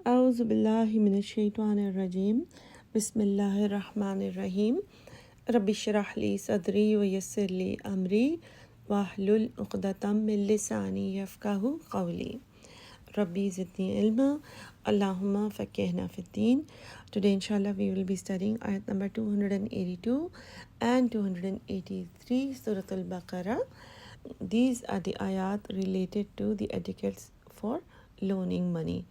أعوذ بالله من الشيطان الرجيم بسم الله الرحمن الرحيم رب اشرح لي صدري ويسر لي أمري واحلل عقدة من لساني يفقهوا قولي ربي زدني علما اللهم فقهنا في الدين. Today inshallah we will be studying ayat number 282 and 283 Surah alBaqarah. These are the ayat related to the etiquettes for loaning money,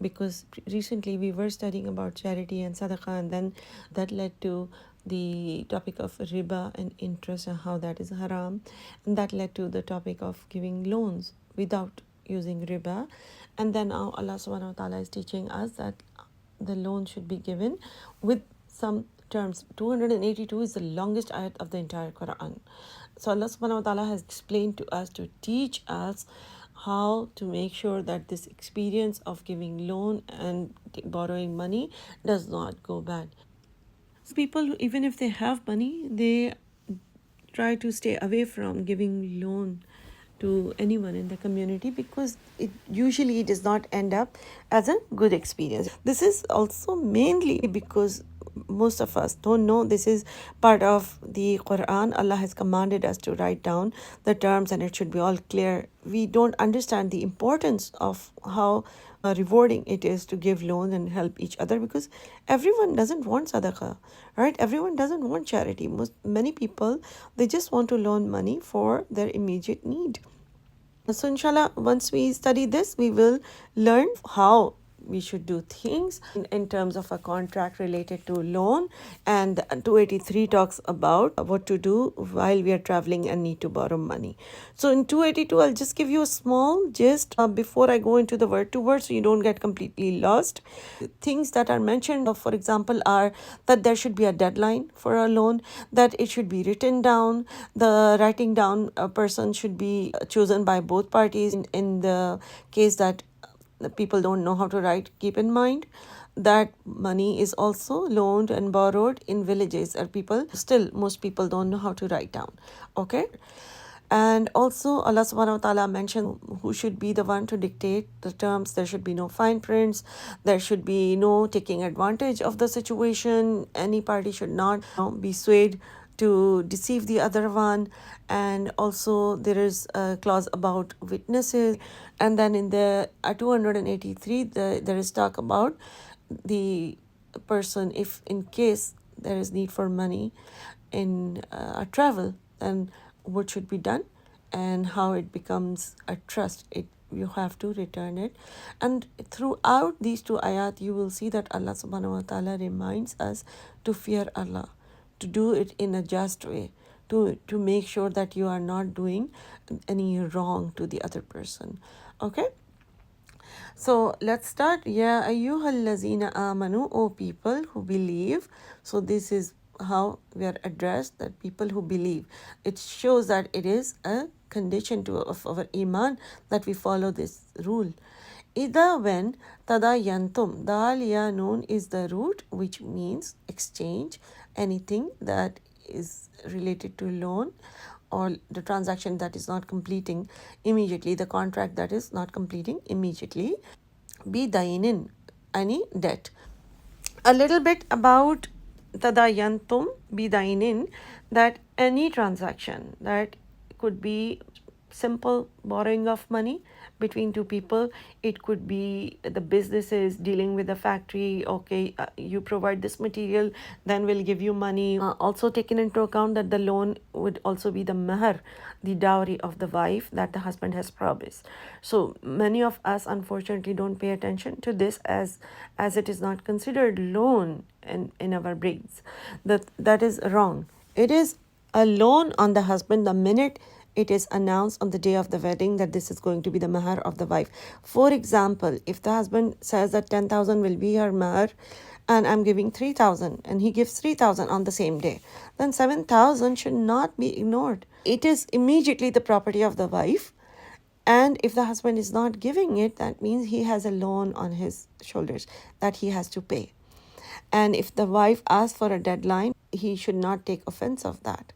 because recently we were studying about charity and sadaqah, and then that led to the topic of riba and interest and how that is haram, and that led to the topic of giving loans without using riba. And then now Allah subhanahu wa ta'ala is teaching us that the loan should be given with some terms. 282 is the longest ayat of the entire Quran. So Allah subhanahu wa ta'ala has explained to us, to teach us how to make sure that this experience of giving loan and borrowing money does not go bad. So people, even if they have money, they try to stay away from giving loan to anyone in the community, because it usually does not end up as a good experience. This is also mainly because most of us don't know this is part of the Quran. Allah has commanded us to write down the terms and it should be all clear. We don't understand the importance of how rewarding it is to give loans and help each other, because everyone doesn't want sadaqah, right? Everyone doesn't want charity. Many people, they just want to loan money for their immediate need. So inshallah, once we study this, we will learn how we should do things in terms of a contract related to loan. And 283 talks about what to do while we are traveling and need to borrow money. So in 282, I'll just give you a small gist before I go into the word to word, so you don't get completely lost. Things that are mentioned, for example, are that there should be a deadline for a loan, that it should be written down. The writing down person should be chosen by both parties. In the case that the people don't know how to write, keep in mind that money is also loaned and borrowed in villages, or most people don't know how to write down. Okay. And also Allah subhanahu wa ta'ala mentioned who should be the one to dictate the terms. There should be no fine prints. There should be no taking advantage of the situation. Any party should not be swayed to deceive the other one. And also there is a clause about witnesses. And then in the 283 there is talk about the person, if in case there is need for money in a travel, then what should be done and how it becomes a trust. You have to return it. And throughout these two ayat, you will see that Allah subhanahu wa ta'ala reminds us to fear Allah, to do it in a just way, to make sure that you are not doing any wrong to the other person. Okay. So let's start. Ya ayyuhallazina amanu, O people who believe. So this is how we are addressed, that people who believe. It shows that it is a condition of our iman that we follow this rule. Ida when tadayantum, dal ya noon is the root, which means exchange anything that is related to loan, or the transaction that is not completing immediately, the contract that is not completing immediately. Be dainin, any debt. A little bit about tadayantum bidainin, that any transaction that could be simple borrowing of money between two people. It could be the businesses dealing with the factory. Okay, you provide this material, then we'll give you money. Also taken into account that the loan would also be the mahar, the dowry of the wife that the husband has promised. So many of us unfortunately don't pay attention to this, as it is not considered loan in our brains. That is wrong. It is a loan on the husband the minute it is announced on the day of the wedding that this is going to be the mahar of the wife. For example, if the husband says that 10,000 will be her mahar and I'm giving 3,000, and he gives 3,000 on the same day, then 7,000 should not be ignored. It is immediately the property of the wife. And if the husband is not giving it, that means he has a loan on his shoulders that he has to pay. And if the wife asks for a deadline, he should not take offense of that,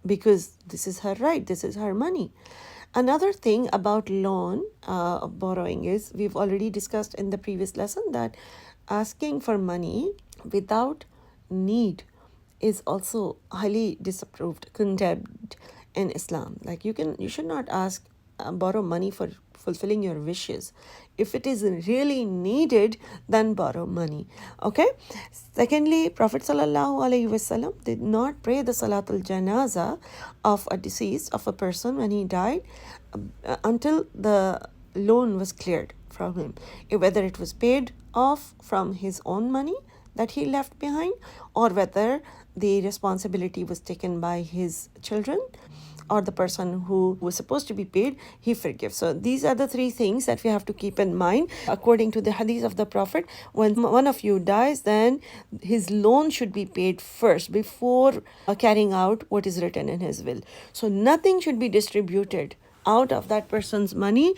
because this is her right, this is her money. Another thing about loan borrowing is, we've already discussed in the previous lesson, that asking for money without need is also highly disapproved, condemned in Islam. Like you should not ask, borrow money for fulfilling your wishes. If it is really needed, then borrow money. Okay. Secondly, Prophet sallallahu alaihi wasallam did not pray the salatul janaza of a deceased, of a person when he died, until the loan was cleared from him, whether it was paid off from his own money that he left behind, or whether the responsibility was taken by his children, or the person who was supposed to be paid, he forgives. So these are the three things that we have to keep in mind. According to the hadith of the Prophet, when one of you dies, then his loan should be paid first before carrying out what is written in his will. So nothing should be distributed out of that person's money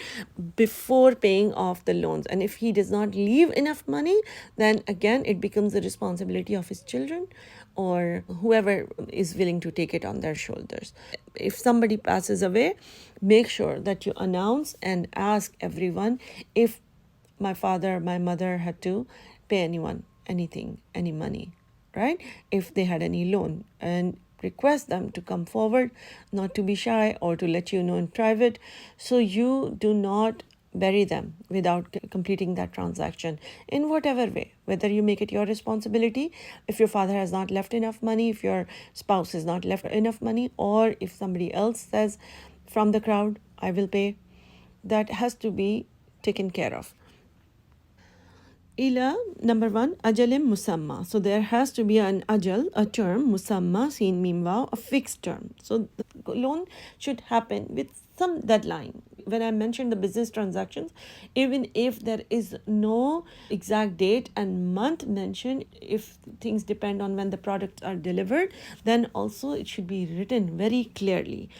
before paying off the loans. And if he does not leave enough money, then again it becomes the responsibility of his children or whoever is willing to take it on their shoulders. If somebody passes away, make sure that you announce and ask everyone if my father, my mother had to pay anyone anything, any money, right? If they had any loan, and request them to come forward, not to be shy, or to let you know in private, so you do not bury them without completing that transaction in whatever way, whether you make it your responsibility if your father has not left enough money, if your spouse has not left enough money, or if somebody else says from the crowd, I will pay. That has to be taken care of. Ila, number one, ajalim musamma. So there has to be an ajal, a term, musamma, sin mim waw, a fixed term. So the loan should happen with some deadline. When I mentioned the business transactions, even if there is no exact date and month mentioned, if things depend on when the products are delivered, then also it should be written very clearly.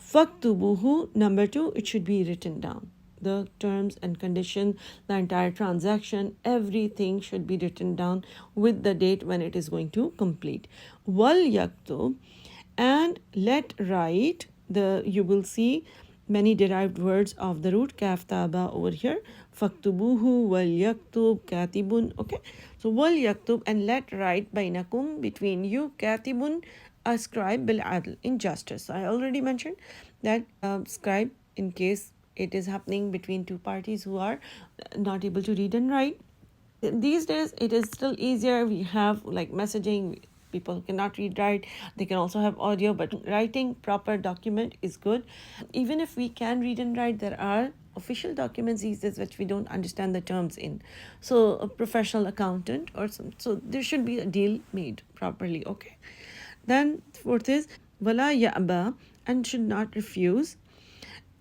Faktubuhu, number two, it should be written down. The terms and conditions, the entire transaction, everything should be written down with the date when it is going to complete. Wal yaktub, and let write. You will see many derived words of the root kaf taba over here. Faktubuhu wal yaktub katibun. Okay, so wal yaktub, and let write bainakum, between you, katibun, a scribe, bil adl, in justice. I already mentioned that scribe, in case it is happening between two parties who are not able to read and write. These days it is still easier. We have like messaging. People who cannot read, write, they can also have audio, but writing proper document is good. Even if we can read and write, there are official documents these days which we don't understand the terms in. So a professional accountant or some, so there should be a deal made properly. Okay. Then fourth is wala ya'ba, and should not refuse.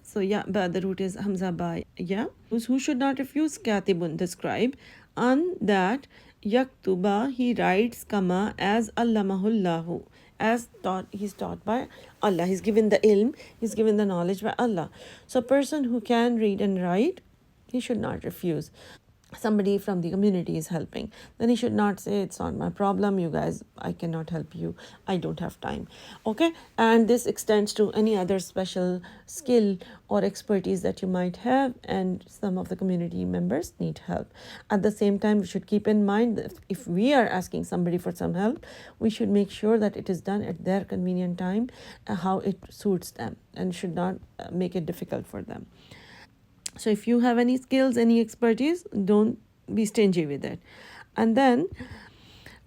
So ya'ba, the root is hamza ba ya. Who should not refuse? Katibun, the scribe, on that yaktuba, he writes, kama, as allamahullahu, as taught, he's taught by Allah. He's given the ilm, he's given the knowledge by Allah. So a person who can read and write, he should not refuse. Somebody from the community is helping, then he should not say, it's not my problem, you guys, I cannot help you, I don't have time. Okay. And this extends to any other special skill or expertise that you might have, and some of the community members need help. At the same time, we should keep in mind that if we are asking somebody for some help, we should make sure that it is done at their convenient time, how it suits them, and should not make it difficult for them. So if you have any skills, any expertise, don't be stingy with it. And then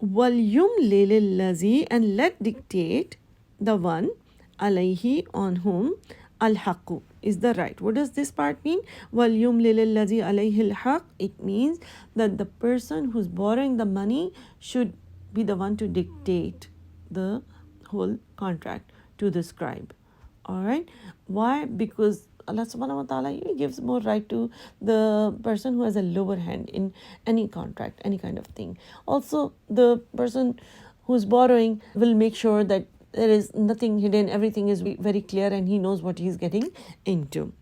walyum lilil lazi, and let dictate the one, alayhi, on whom, al haqu, is the right. What does this part mean? Walyum lilil lazi alayhi al haq. It means that the person who's borrowing the money should be the one to dictate the whole contract to the scribe. All right. Why? Because Allah subhanahu wa ta'ala, he gives more right to the person who has a lower hand in any contract, any kind of thing. Also, the person who's borrowing will make sure that there is nothing hidden, everything is very clear, and he knows what he's getting into.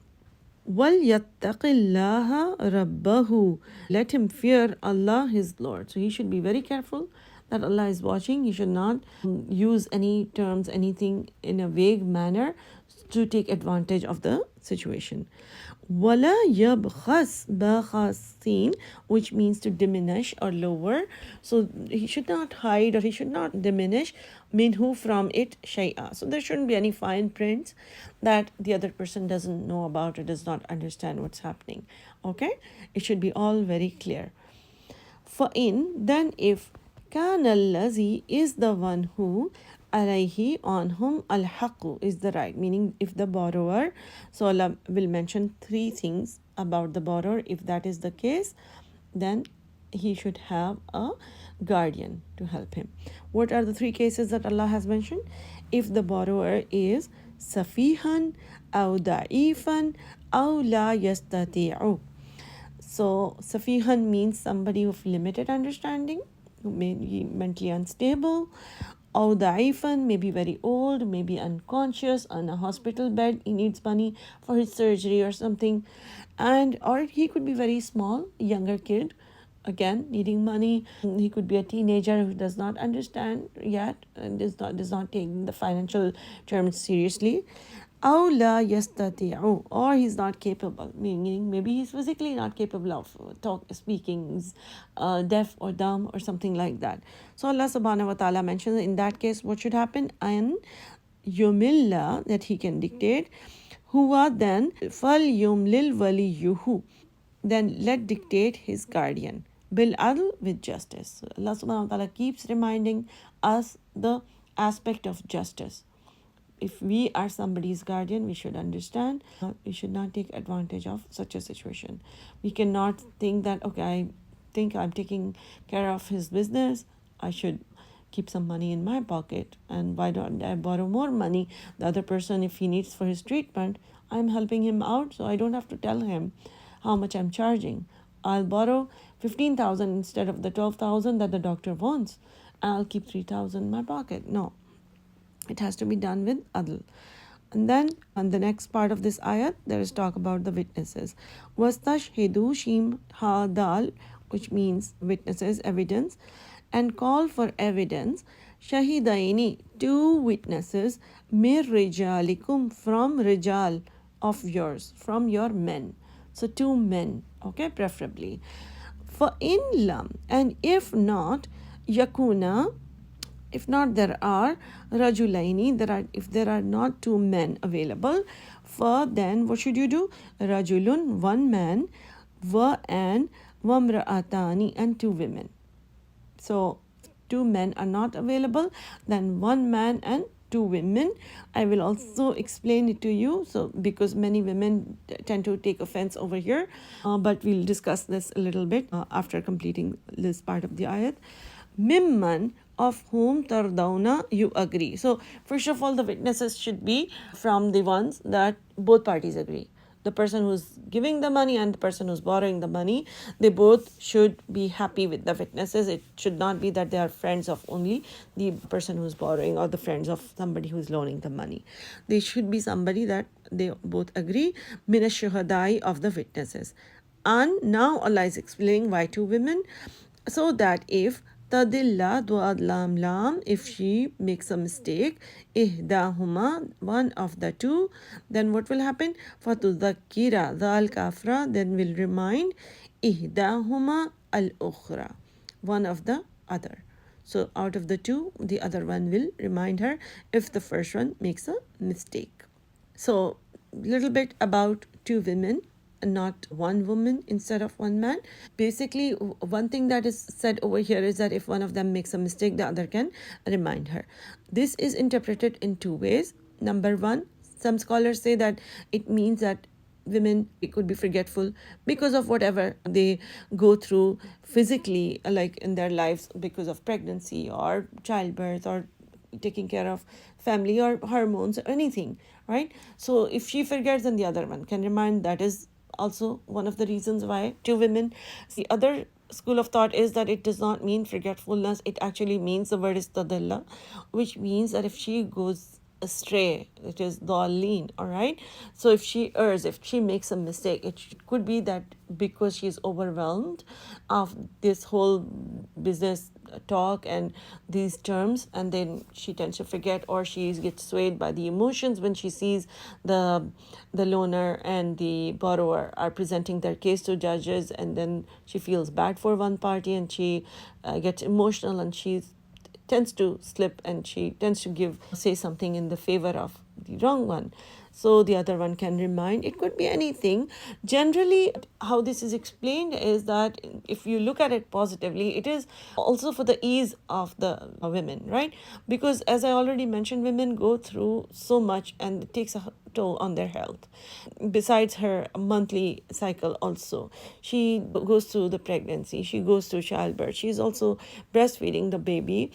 وَلْيَتَّقِ اللَّهَ رَبَّهُ, let him fear Allah, his Lord. So he should be very careful that Allah is watching. He should not use any terms, anything in a vague manner to take advantage of the situation. Wala yabkhas bakhasin, which means to diminish or lower. So he should not hide or he should not diminish minhu from it shay'a. So there shouldn't be any fine prints that the other person doesn't know about or does not understand what's happening. Okay, it should be all very clear. فَإِن, then if كَانَ الَّذِي is the one who alayhi on whom al-haqu is the right, meaning if the borrower, so Allah will mention three things about the borrower. If that is the case, then he should have a guardian to help him. What are the three cases that Allah has mentioned? If the borrower is safihan aw da'ifan aw la yastati'u. So, safihan means somebody of limited understanding, who may be mentally unstable, or da'ifan, may be very old, maybe unconscious, on a hospital bed, he needs money for his surgery or something, and or he could be very small, younger kid, again needing money. He could be a teenager who does not understand yet and does not take the financial terms seriously. أو لا يستطيع, or he's not capable, meaning maybe he's physically not capable of speaking, deaf or dumb or something like that. So Allah subhanahu wa ta'ala mentions in that case what should happen? And yumilla, that he can dictate, huwa, then fal yumlil waliyuhu, then let dictate his guardian, bil adl, with justice. So Allah subhanahu wa ta'ala keeps reminding us the aspect of justice. If we are somebody's guardian, we should understand, we should not take advantage of such a situation. We cannot think that, okay, I think I'm taking care of his business, I should keep some money in my pocket, and why don't I borrow more money? The other person, if he needs for his treatment, I'm helping him out, so I don't have to tell him how much I'm charging. I'll borrow 15,000 instead of the 12,000 that the doctor wants, and I'll keep 3,000 in my pocket. No, it has to be done with adl. And then on the next part of this ayat, there is talk about the witnesses. Wastashhidu shim ha dal, which means witnesses, evidence, and call for evidence. Shahidaini, two witnesses, mir rijalikum, from rijal, of yours, from your men. So two men, okay, preferably. For in lam, and if not, yakuna, if not there are rajulaini, if there are not two men available, for then what should you do? Rajulun, one man, wa and wamra'atani, and two women. So two men are not available, then one man and two women. I will also explain it to you, so because many women tend to take offense over here, but we'll discuss this a little bit after completing this part of the ayat. Mimman, of whom tardawna, you agree. So first of all, the witnesses should be from the ones that both parties agree. The person who's giving the money and the person who's borrowing the money, they both should be happy with the witnesses. It should not be that they are friends of only the person who's borrowing or the friends of somebody who's loaning the money. They should be somebody that they both agree, min ash-shuhadai, of the witnesses. And now Allah is explaining why two women, so that if tadilla, duad lam lam, if she makes a mistake, ihdahuma, one of the two, then what will happen? Fatudhakkira dal kafra, then will remind ihdahuma al ukhra, one of the other. So out of the two, the other one will remind her if the first one makes a mistake. So little bit about two women, not one woman instead of one man. Basically, one thing that is said over here is that if one of them makes a mistake, the other can remind her. This is interpreted in two ways. Number one, some scholars say that it means that women, it could be forgetful because of whatever they go through physically, like in their lives, because of pregnancy or childbirth or taking care of family or hormones or anything, right? So if she forgets, then the other one can remind. That is also one of the reasons why two women. The other school of thought is that it does not mean forgetfulness. It actually means, the word is tadalla, which means that if she goes astray, it is dhalin, all right? So if she errs, if she makes a mistake, it could be that because she's overwhelmed of this whole business talk and these terms, and then she tends to forget, or she gets swayed by the emotions when she sees the loaner and the borrower are presenting their case to judges, and then she feels bad for one party, and she gets emotional, and she tends to slip, and she tends to say something in the favor of the wrong one, so the other one can remind. It could be anything. Generally, how this is explained is that if you look at it positively, it is also for the ease of the women, right? Because as I already mentioned, women go through so much, and it takes a toll on their health. Besides her monthly cycle, also she goes through the pregnancy, she goes through childbirth, she's also breastfeeding the baby,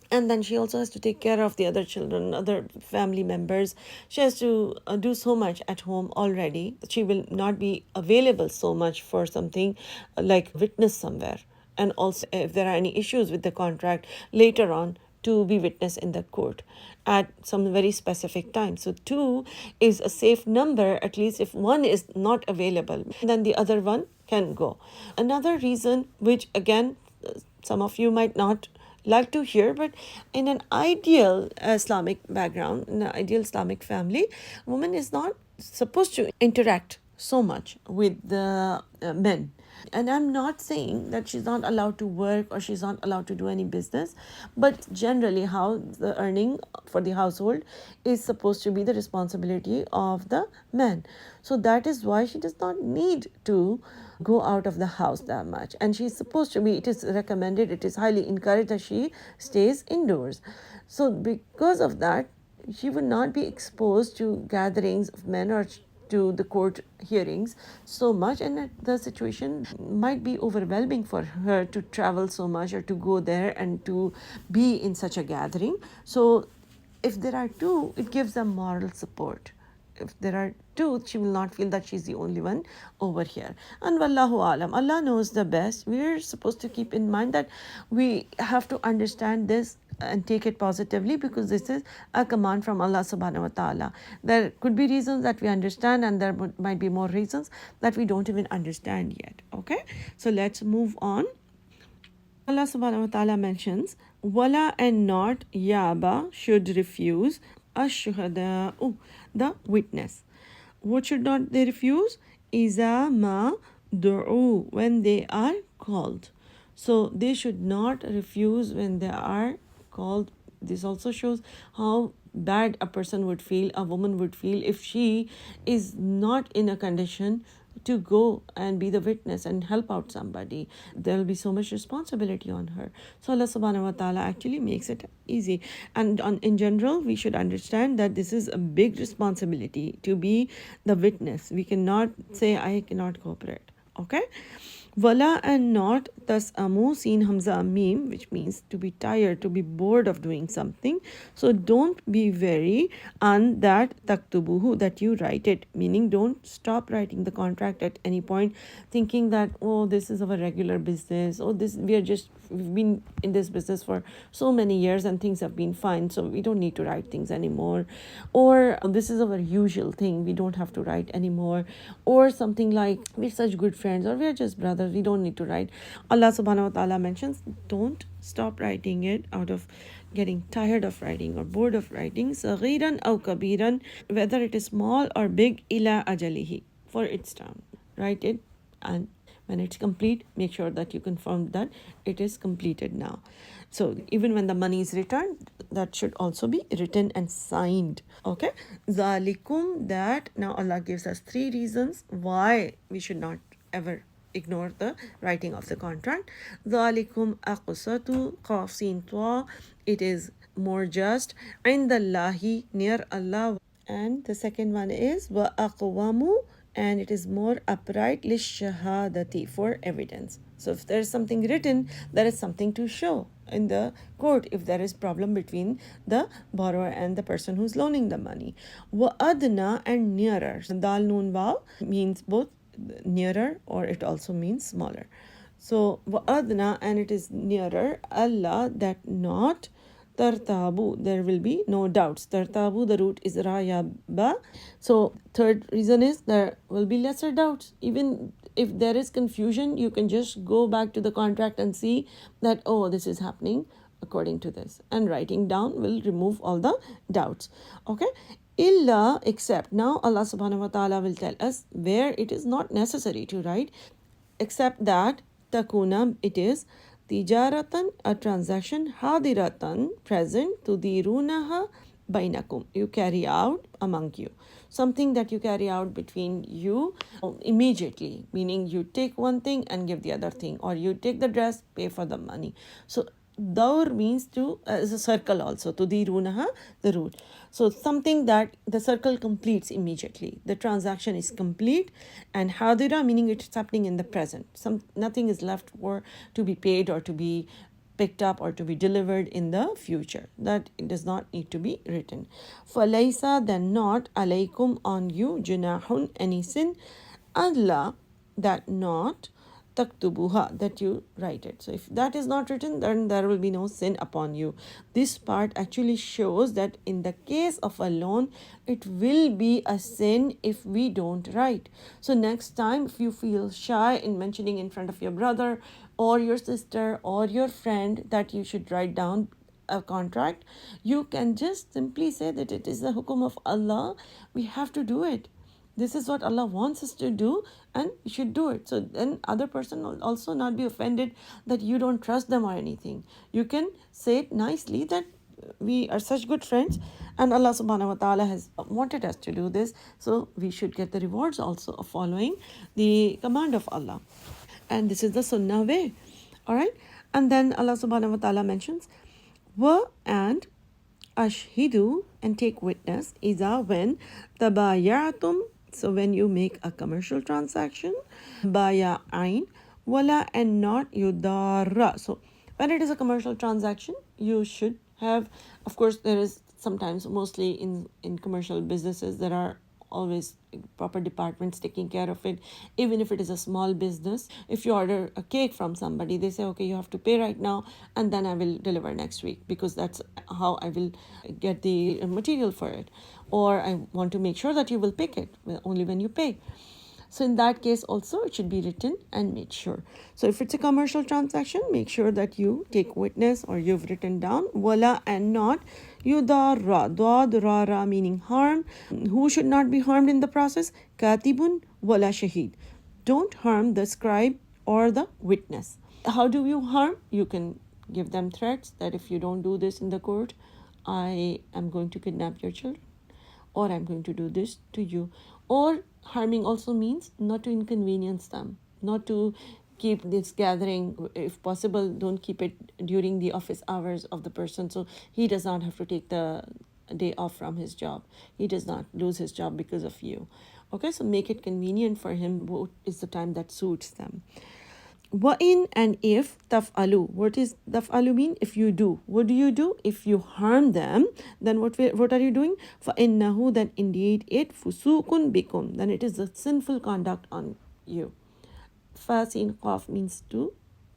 and then she also has to take care of the other children, other family members. She has to do so much at home already. She will not be available so much for something like witness somewhere, and also if there are any issues with the contract later on, to be witness in the court at some very specific time. So 2 is a safe number. At least if one is not available, then the other one can go. Another reason, which again some of you might not like to hear, but in an ideal Islamic background, in an ideal Islamic family, woman is not supposed to interact so much with the men. And I'm not saying that she's not allowed to work or she's not allowed to do any business, but generally, how the earning for the household is supposed to be the responsibility of the man. So that is why she does not need to go out of the house that much. And she's supposed to be, it is recommended, it is highly encouraged that she stays indoors. So because of that, she would not be exposed to gatherings of men or to the court hearings so much, and the situation might be overwhelming for her to travel so much or to go there and to be in such a gathering. So if there are 2, it gives them moral support. If there are 2, she will not feel that she's the only one over here. And wallahu alam, Allah knows the best. We're supposed to keep in mind that we have to understand this and take it positively, because this is a command from Allah subhanahu wa ta'ala. There could be reasons that we understand, and there might be more reasons that we don't even understand yet. Okay, so let's move on. Allah subhanahu wa ta'ala mentions, wala and not yaba should refuse ash-shuhada'u, the witness. What should not they refuse? Iza ma du'u, when they are called. So they should not refuse when they are called. This also shows how bad a person would feel, a woman would feel, if she is not in a condition to go and be the witness and help out somebody. There will be so much responsibility on her. So Allah subhanahu wa ta'ala actually makes it easy. And in general, we should understand that this is a big responsibility to be the witness. We cannot say, I cannot cooperate. Okay? Wala and not tasamu, seen hamza mim, which means to be tired, to be bored of doing something. So don't be very, and that taktubuhu, that you write it, meaning don't stop writing the contract at any point, thinking that, oh, this is our regular business, oh, this we've been in this business for so many years and things have been fine, so we don't need to write things anymore, or this is our usual thing, we don't have to write anymore, or something like, we're such good friends, or we're just brothers, we don't need to write. Allah subhanahu wa ta'ala mentions, don't stop writing it out of getting tired of writing or bored of writing. Saghiran aw kabiran, whether it is small or big, ila ajalihi, for its time. Write it, and when it's complete, make sure that you confirm that it is completed now. So even when the money is returned, that should also be written and signed. Okay? Zalikum, that. Now Allah gives us 3 reasons why we should not ever ignore the writing of the contract. Zalikum aqsatu, qaf sin ta, it is more just. Indallahi, near Allah. And the second one is wa aqwamu, and it is more upright, lishahadati, for evidence. So if there is something written, there is something to show in the court if there is problem between the borrower and the person who's loaning the money. Wa adna, and nearer. Dal nun waw means both nearer, or it also means smaller. So wa adna, and it is nearer, Allah, that not Tartabu, there will be no doubts. Tartabu, the root is ra ya ba. So third reason is there will be lesser doubts. Even if there is confusion, you can just go back to the contract and see that, oh, this is happening according to this, and writing down will remove all the doubts. Okay, illa, except. Now Allah subhanahu wa ta'ala will tell us where it is not necessary to write, except that takuna, it is tijaratan, a transaction, hadiratan, present, tudirunaha bainakum, you carry out among you, something that you carry out between you immediately, meaning you take one thing and give the other thing, or you take the dress, pay for the money. So Daur means to as a circle also, tudirunaha, the root. So something that the circle completes immediately. The transaction is complete, and hadira meaning it's happening in the present. Nothing is left for to be paid or to be picked up or to be delivered in the future. That it does not need to be written. Falaisa, then not, alaykum, on you, junahun, any sin, Allah, that not, taktubuha, that you write it. So if that is not written, then there will be no sin upon you. This part actually shows that in the case of a loan, it will be a sin if we don't write. So next time, if you feel shy in mentioning in front of your brother or your sister or your friend that you should write down a contract, you can just simply say that it is the hukum of Allah, we have to do it. This is what Allah wants us to do, and you should do it. So then other person will also not be offended that you don't trust them or anything. You can say it nicely that we are such good friends and Allah subhanahu wa ta'ala has wanted us to do this, so we should get the rewards also of following the command of Allah. And this is the sunnah way. Alright? And then Allah subhanahu wa ta'ala mentions wa, and ashhidu, and take witness, iza, when, tabayatum, so when you make a commercial transaction, baya'ain, wala, and not yudara. So when it is a commercial transaction, you should have, of course, there is sometimes, mostly in commercial businesses, there are always proper departments taking care of it. Even if it is a small business, if you order a cake from somebody, they say, okay, you have to pay right now and then I will deliver next week, because that's how I will get the material for it, or I want to make sure that you will pick it only when you pay. So in that case also, it should be written and made sure. So if it's a commercial transaction, make sure that you take witness or you've written down wala, and not yudarra, ra meaning harm. Who should not be harmed in the process? Katibun wala shahid. Don't harm the scribe or the witness. How do you harm? You can give them threats that if you don't do this in the court, I am going to kidnap your children, or I'm going to do this to you. Or harming also means not to inconvenience them, not to keep this gathering. If possible, don't keep it during the office hours of the person, so he does not have to take the day off from his job. He does not lose his job because of you. Okay, so make it convenient for him. What is the time that suits them? Wa in, and if, taf'alu. What is taf'alu mean? If you do. What do you do? If you harm them, then what are you doing? فَإِنَّهُ, then indeed it, fusukun bikum, then it is a sinful conduct on you. Fasin qaf means to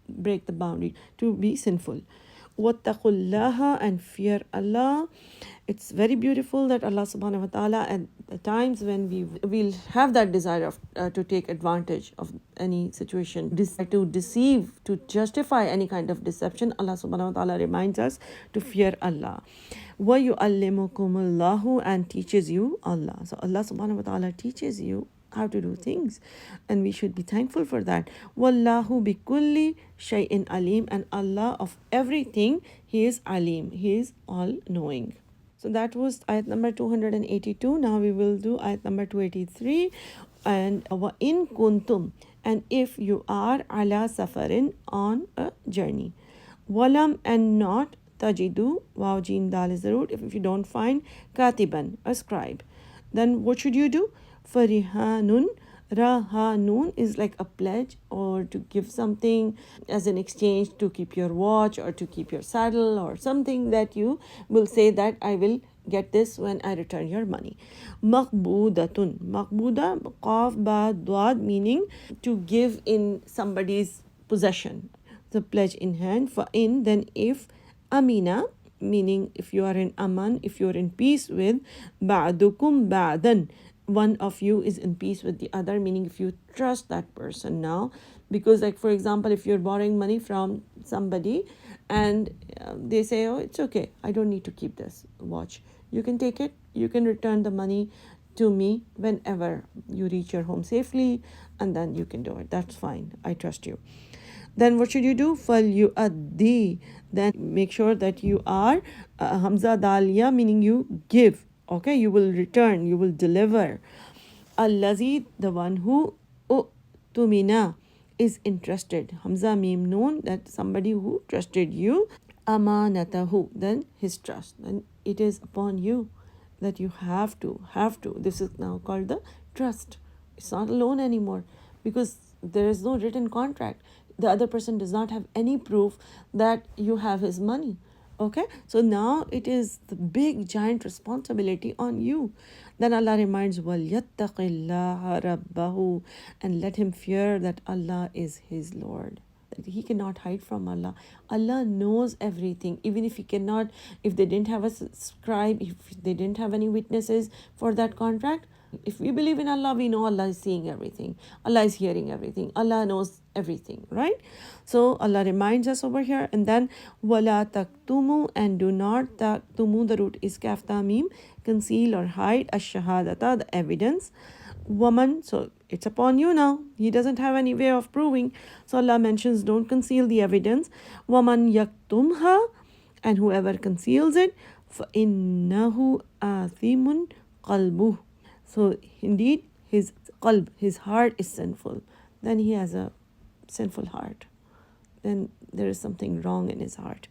break the boundary, to be sinful. وَاتَّقُوا, and fear Allah. It's very beautiful that Allah subhanahu wa ta'ala, at the times when we'll have that desire of to take advantage of any situation, to deceive, to justify any kind of deception, Allah subhanahu wa ta'ala reminds us to fear Allah. وَيُعَلِّمُكُمُ اللَّهُ, and teaches you Allah. So Allah subhanahu wa ta'ala teaches you how to do things, and we should be thankful for that. Wallahu bikulli shay'in alim, and Allah of everything, He is alim, He is all knowing. So that was ayat number 282. Now we will do ayat number 283. And wa in kuntum, and if you are ala safarin, on a journey, walam, and not, tajidu, waw jim dal is the root, if you don't find, katiban, a scribe, then what should you do? Farihanun, rahanun is like a pledge, or to give something as an exchange, to keep your watch or to keep your saddle, or something that you will say that I will get this when I return your money. Maqbudatun, maqbuda, qaf ba dwad, meaning to give in somebody's possession, the pledge in hand. For in, then if, amina, meaning if you are in aman, if you're in peace with ba'dukum ba'dan, one of you is in peace with the other, meaning if you trust that person now. Because like for example, if you're borrowing money from somebody and they say, oh, it's okay, I don't need to keep this watch, you can take it, you can return the money to me whenever you reach your home safely, and then you can do it, that's fine, I trust you. Then what should you do? فَلْيُؤَدِّي, then make sure that you are Hamza Dalia, meaning you give, okay, you will return, you will deliver. Allazi, the one who tumina is entrusted. Hamza Mim Noon, that somebody who trusted you. Amanatahu, then his trust. Then it is upon you that you have to. This is now called the trust. It's not a loan anymore because there is no written contract. The other person does not have any proof that you have his money. Okay, so now it is the big giant responsibility on you. Then Allah reminds, وَلْيَتَّقِ اللَّهَ رَبَّهُ, and let him fear that Allah is his Lord. He cannot hide from Allah. Allah knows everything. Even if he cannot, if they didn't have a scribe, if they didn't have any witnesses for that contract, if we believe in Allah, we know Allah is seeing everything, Allah is hearing everything, Allah knows everything, right? So Allah reminds us over here. And then wala taktumu, and do not taktumu, the root is kaf ta mim, conceal or hide ash-shahadata, the evidence. Woman, so it's upon you now, he doesn't have any way of proving, so Allah mentions don't conceal the evidence. Woman yaktumha, and whoever conceals it, فَإِنَّهُ آثِمٌ قَلْبُهُ, so indeed his qalb, his heart is sinful. Then he has a sinful heart, then there is something wrong in his heart.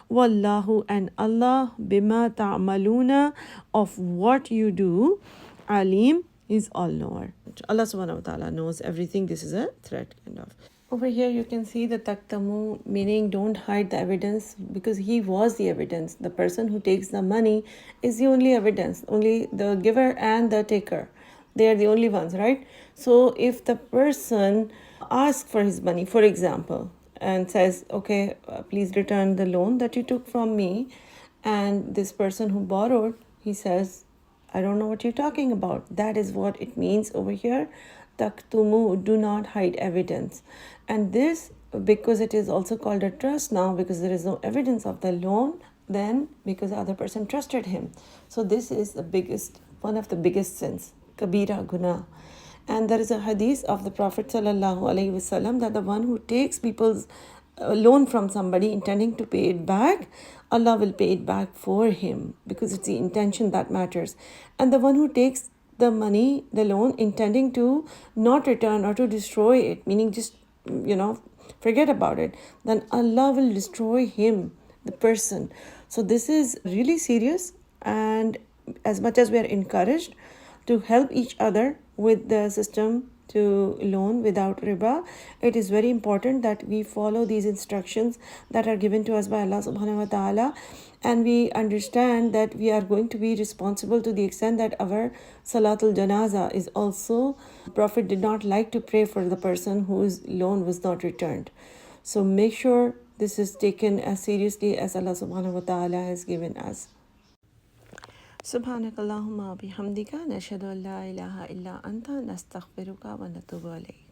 Wallahu, and Allah, bima ta'maluna, of what you do, alim, is all knower. Allah subhanahu wa ta'ala knows everything. This is a threat kind of. Over here you can see the taktamu, meaning don't hide the evidence, because he was the evidence. The person who takes the money is the only evidence, only the giver and the taker, they are the only ones, right? So if the person asks for his money, for example, and says, okay, please return the loan that you took from me, and this person who borrowed, he says, I don't know what you're talking about. That is what it means over here. Taktumu, do not hide evidence. And this, because it is also called a trust now, because there is no evidence of the loan, then because the other person trusted him. So this is the biggest, one of the biggest sins, kabira guna. And there is a hadith of the Prophet ﷺ that the one who takes people's loan from somebody intending to pay it back, Allah will pay it back for him, because it's the intention that matters. And the one who takes the money, the loan, intending to not return or to destroy it, meaning just, forget about it, then Allah will destroy him, the person. So this is really serious, and as much as we are encouraged to help each other with the system to loan without riba, it is very important that we follow these instructions that are given to us by Allah subhanahu wa ta'ala, and we understand that we are going to be responsible to the extent that our salatul janaza is also, Prophet did not like to pray for the person whose loan was not returned. So make sure this is taken as seriously as Allah subhanahu wa ta'ala has given us. Subhanakallahumma bihamdika nashhadu an la ilaha illa anta nastaghfiruka wa natubu ilayk.